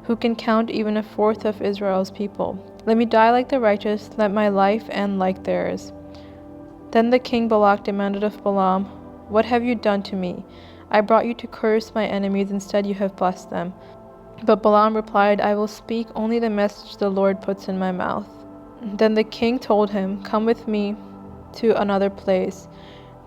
who can count even 1/4 of Israel's people. Let me die like the righteous, let my life end like theirs." Then the king Balak demanded of Balaam, "What have you done to me? I brought you to curse my enemies, instead you have blessed them." But Balaam replied, "I will speak only the message the Lord puts in my mouth." Then the king told him, "Come with me to another place.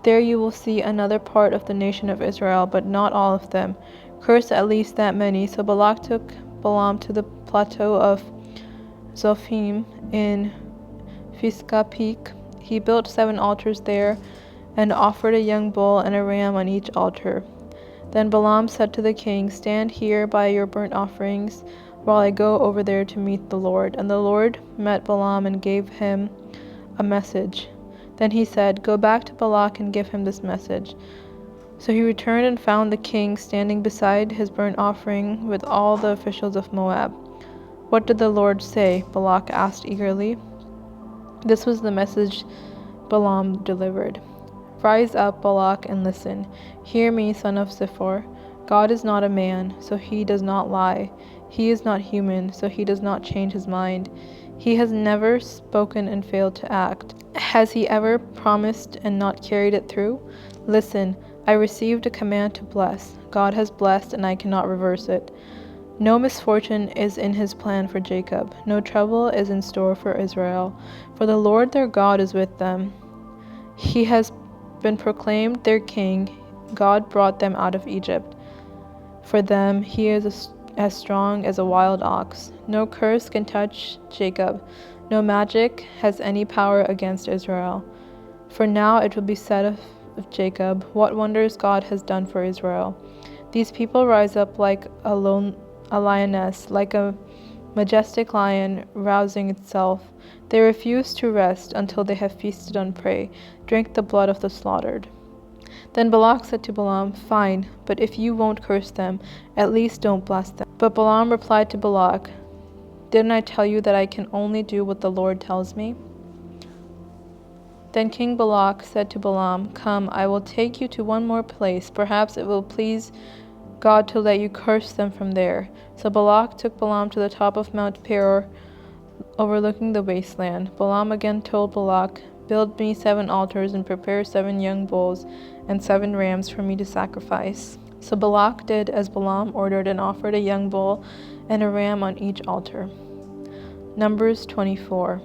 There you will see another part of the nation of Israel, but not all of them. Curse at least that many." So Balak took Balaam to the plateau of Zophim in Pisgah Peak. He built 7 altars there and offered a young bull and a ram on each altar. Then Balaam said to the king, "Stand here by your burnt offerings while I go over there to meet the Lord." And the Lord met Balaam and gave him a message. Then he said, "Go back to Balak and give him this message." So he returned and found the king standing beside his burnt offering with all the officials of Moab. "What did the Lord say?" Balak asked eagerly. This was the message Balaam delivered. "Rise up, Balak, and listen. Hear me, son of Zippor. God is not a man, so he does not lie. He is not human, so he does not change his mind. He has never spoken and failed to act. Has he ever promised and not carried it through? Listen, I received a command to bless. God has blessed, and I cannot reverse it. No misfortune is in his plan for Jacob. No trouble is in store for Israel. For the Lord their God is with them. He has been proclaimed their king. God brought them out of Egypt. For them he is as strong as a wild ox. No curse can touch Jacob. No magic has any power against Israel. For now it will be said of Jacob, what wonders God has done for Israel. These people rise up like a lioness, like a majestic lion rousing itself. They refuse to rest until they have feasted on prey, drank the blood of the slaughtered." Then Balak said to Balaam, "Fine, but if you won't curse them, at least don't bless them." But Balaam replied to Balak, "Didn't I tell you that I can only do what the Lord tells me?" Then King Balak said to Balaam, "Come, I will take you to one more place. Perhaps it will please God to let you curse them from there." So Balak took Balaam to the top of Mount Peor, overlooking the wasteland. Balaam again told Balak, "Build me 7 altars and prepare 7 young bulls and 7 rams for me to sacrifice." So Balak did as Balaam ordered and offered a young bull and a ram on each altar. Numbers 24.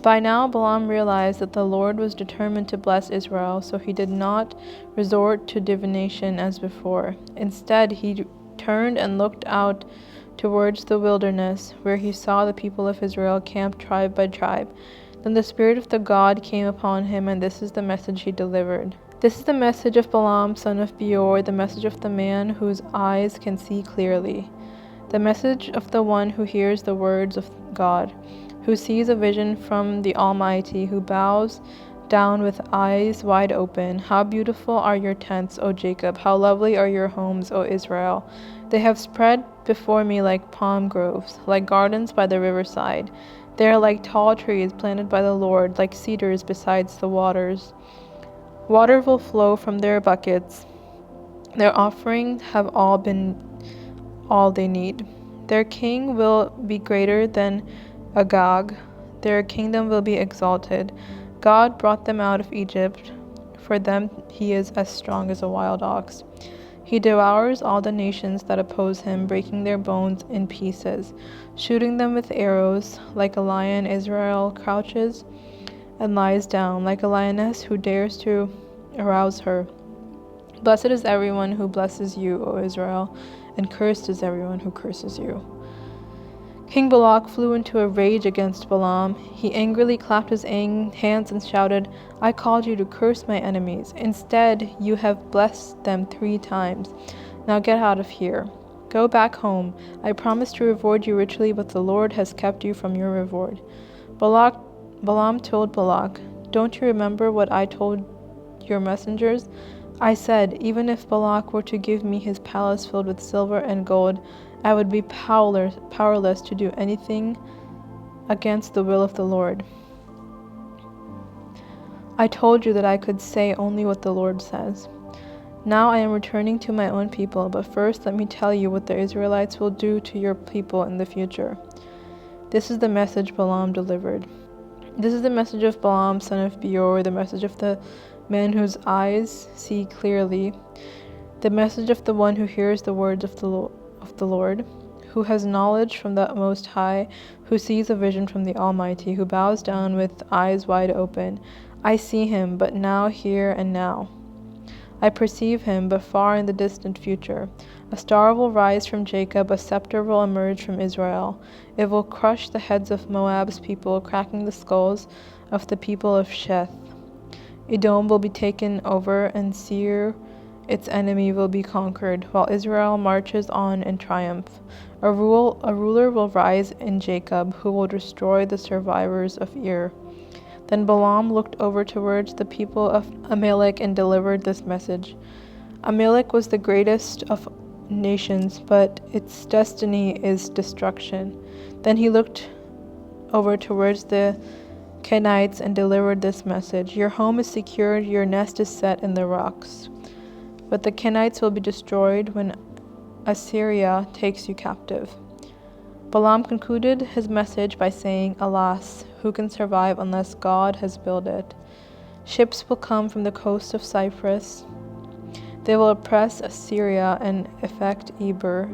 By now Balaam realized that the Lord was determined to bless Israel, so he did not resort to divination as before. Instead, he turned and looked out towards the wilderness, where he saw the people of Israel camped tribe by tribe. Then the Spirit of the God came upon him, and this is the message he delivered. "This is the message of Balaam, son of Beor, the message of the man whose eyes can see clearly, the message of the one who hears the words of God, who sees a vision from the Almighty, who bows down with eyes wide open. How beautiful are your tents, O Jacob! How lovely are your homes, O Israel! They have spread before me like palm groves, like gardens by the riverside. They are like tall trees planted by the Lord, like cedars beside the waters. Water will flow from their buckets. Their offerings have all been all they need. Their king will be greater than Agag. Their kingdom will be exalted. God brought them out of Egypt. For them he is as strong as a wild ox. He devours all the nations that oppose him, breaking their bones in pieces, shooting them with arrows. Like a lion, Israel crouches and lies down, like a lioness who dares to arouse her. Blessed is everyone who blesses you, O Israel, and cursed is everyone who curses you." King Balak flew into a rage against Balaam. He angrily clapped his hands and shouted, "I called you to curse my enemies. Instead, you have blessed them 3 times. Now get out of here. Go back home. I promised to reward you richly, but the Lord has kept you from your reward." Balaam told Balak, "Don't you remember what I told your messengers? I said, even if Balak were to give me his palace filled with silver and gold, I would be powerless to do anything against the will of the Lord. I told you that I could say only what the Lord says. Now I am returning to my own people, but first let me tell you what the Israelites will do to your people in the future." This is the message Balaam delivered. "This is the message of Balaam, son of Beor, the message of the man whose eyes see clearly, the message of the one who hears the words of the Lord, who has knowledge from the Most High, who sees a vision from the Almighty, who bows down with eyes wide open. I see him, but now, here and now. I perceive him, but far in the distant future. A star will rise from Jacob, a scepter will emerge from Israel. It will crush the heads of Moab's people, cracking the skulls of the people of Sheth. Edom will be taken over, and Seir, its enemy, will be conquered, while Israel marches on in triumph. A ruler will rise in Jacob, who will destroy the survivors of Ir. Then Balaam looked over towards the people of Amalek and delivered this message. Amalek was the greatest of nations, but its destiny is destruction. Then he looked over towards the Kenites and delivered this message. Your home is secured, your nest is set in the rocks. But the Kenites will be destroyed when Assyria takes you captive. Balaam concluded his message by saying, Alas, who can survive unless God has built it? Ships will come from the coast of Cyprus. They will oppress Assyria and affect Eber,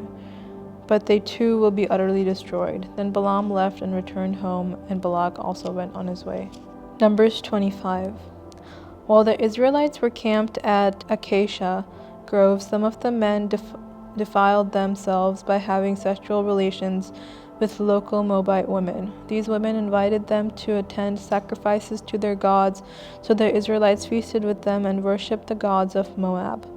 but they too will be utterly destroyed. Then Balaam left and returned home, and Balak also went on his way. Numbers 25. While the Israelites were camped at Acacia Grove, some of the men defiled themselves by having sexual relations with local Moabite women. These women invited them to attend sacrifices to their gods, so the Israelites feasted with them and worshipped the gods of Moab.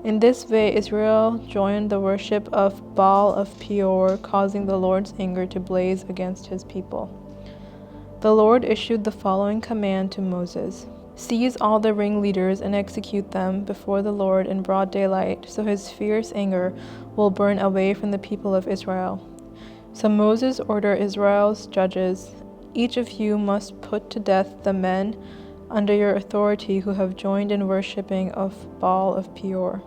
In this way, Israel joined the worship of Baal of Peor, causing the Lord's anger to blaze against his people. The Lord issued the following command to Moses. Seize all the ringleaders and execute them before the Lord in broad daylight, so his fierce anger will burn away from the people of Israel. So Moses ordered Israel's judges, Each of you must put to death the men under your authority who have joined in worshipping of Baal of Peor.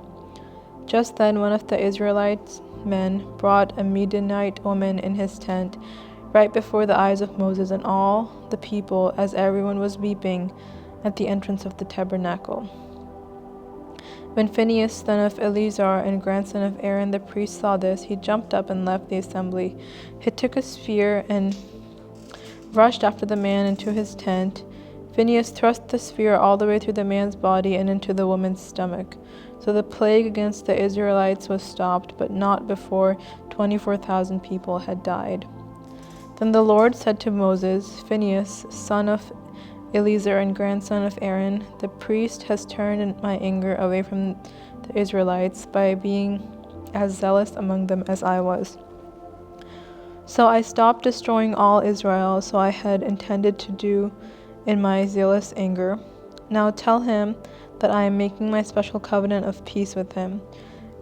Just then one of the Israelite men brought a Midianite woman in his tent, right before the eyes of Moses and all the people, as everyone was weeping at the entrance of the tabernacle. When Phinehas, son of Eleazar and grandson of Aaron the priest, saw this, he jumped up and left the assembly. He took a spear and rushed after the man into his tent. Phinehas thrust the spear all the way through the man's body and into the woman's stomach. So the plague against the Israelites was stopped, but not before 24,000 people had died. Then the Lord said to Moses, Phinehas, son of Eleazar and grandson of Aaron, the priest has turned my anger away from the Israelites by being as zealous among them as I was. So I stopped destroying all Israel, so I had intended to do in my zealous anger. Now tell him that I am making my special covenant of peace with him.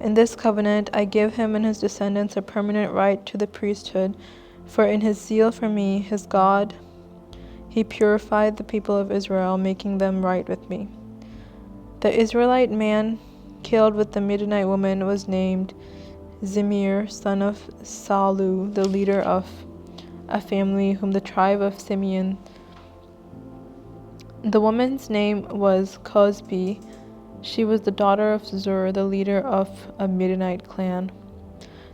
In this covenant I give him and his descendants a permanent right to the priesthood, for in his zeal for me, his God, he purified the people of Israel, making them right with me. The Israelite man killed with the Midianite woman was named Zimir, son of Salu, the leader of a family whom the tribe of Simeon. The woman's name was Cosbi. She was the daughter of Zur, the leader of a Midianite clan.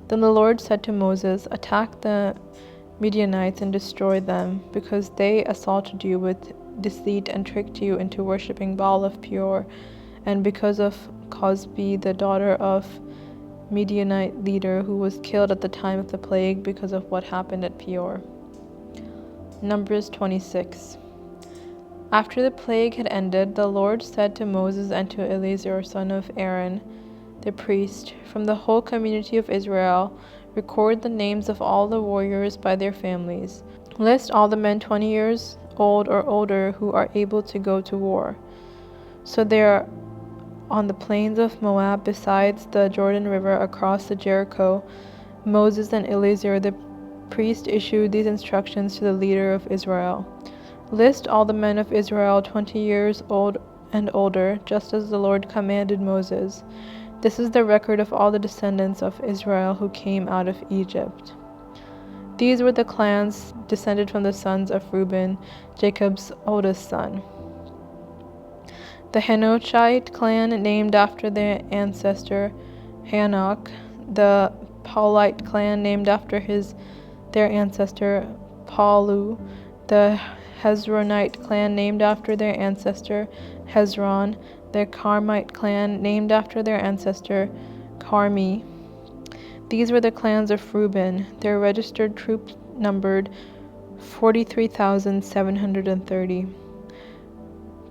Then the Lord said to Moses, Attack the Midianites and destroy them, because they assaulted you with deceit and tricked you into worshipping Baal of Peor, and because of Cosbi, the daughter of Midianite leader, who was killed at the time of the plague because of what happened at Peor. Numbers 26. After the plague had ended, the Lord said to Moses and to Eleazar, son of Aaron, the priest, from the whole community of Israel, record the names of all the warriors by their families. List all the men 20 years old or older who are able to go to war. So they are on the plains of Moab, besides the Jordan River across the Jericho. Moses and Eleazar the priest issued these instructions to the leader of Israel. List all the men of Israel 20 years old and older, just as the Lord commanded Moses. This is the record of all the descendants of Israel who came out of Egypt. These were the clans descended from the sons of Reuben, Jacob's oldest son. The Hanochite clan, named after their ancestor Hanok. The Paulite clan named after their ancestor Palu, the Hezronite clan named after their ancestor Hezron, the Carmite clan named after their ancestor Carmi. These were the clans of Reuben. Their registered troops numbered 43,730.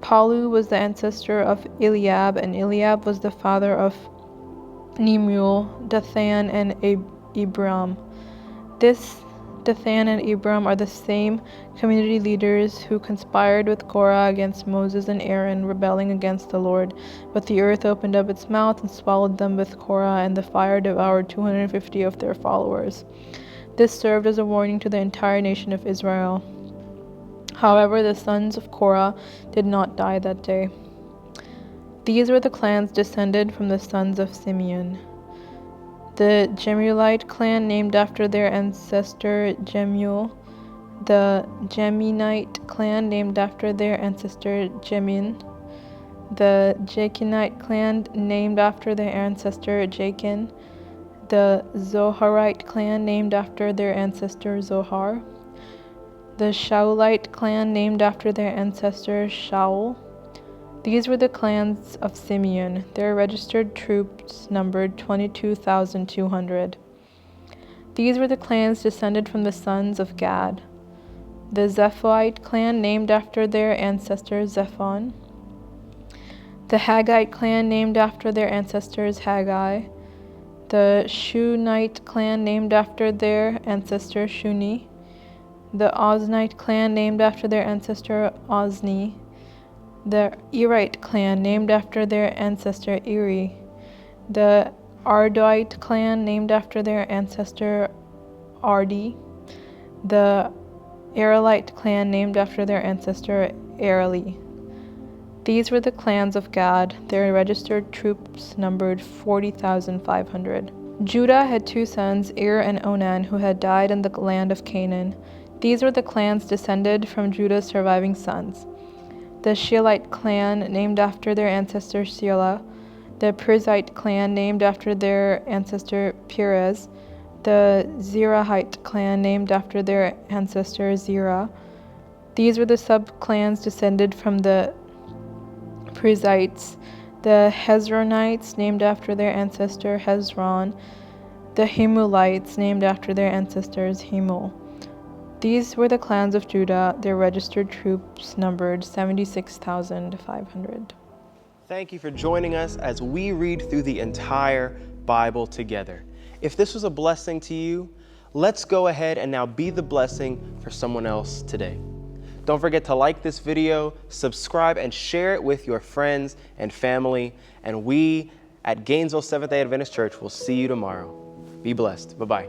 Palu was the ancestor of Eliab, and Eliab was the father of Nemuel, Dathan, and Abiram. Dathan and Abiram are the same community leaders who conspired with Korah against Moses and Aaron, rebelling against the Lord. But the earth opened up its mouth and swallowed them with Korah, and the fire devoured 250 of their followers. This served as a warning to the entire nation of Israel. However, the sons of Korah did not die that day. These were the clans descended from the sons of Simeon. The Jemuelite clan named after their ancestor Jemuel. The Jeminite clan named after their ancestor Jemin. The Jachinite clan named after their ancestor Jachin. The Zoharite clan named after their ancestor Zohar. The Shaulite clan named after their ancestor Shaul. These were the clans of Simeon. Their registered troops numbered 22,200. These were the clans descended from the sons of Gad. The Zephite clan named after their ancestor Zephon. The Haggite clan named after their ancestors Haggai. The Shunite clan named after their ancestor Shuni. The Oznite clan named after their ancestor Ozni. The Erite clan named after their ancestor Eri. The Ardite clan named after their ancestor Ardi. The Israelite clan named after their ancestor Areli. These were the clans of Gad. Their registered troops numbered 40,500. Judah had two sons, Er and Onan, who had died in the land of Canaan. These were the clans descended from Judah's surviving sons. The Shealite clan named after their ancestor Shelah. The Perizite clan named after their ancestor Perez. The Zerahite clan named after their ancestor Zerah. These were the sub-clans descended from the Perizites. The Hezronites named after their ancestor Hezron. The Hemulites named after their ancestors Hemul. These were the clans of Judah. Their registered troops numbered 76,500. Thank you for joining us as we read through the entire Bible together. If this was a blessing to you, let's go ahead and now be the blessing for someone else today. Don't forget to like this video, subscribe, and share it with your friends and family. And we at Gainesville Seventh-day Adventist Church will see you tomorrow. Be blessed. Bye-bye.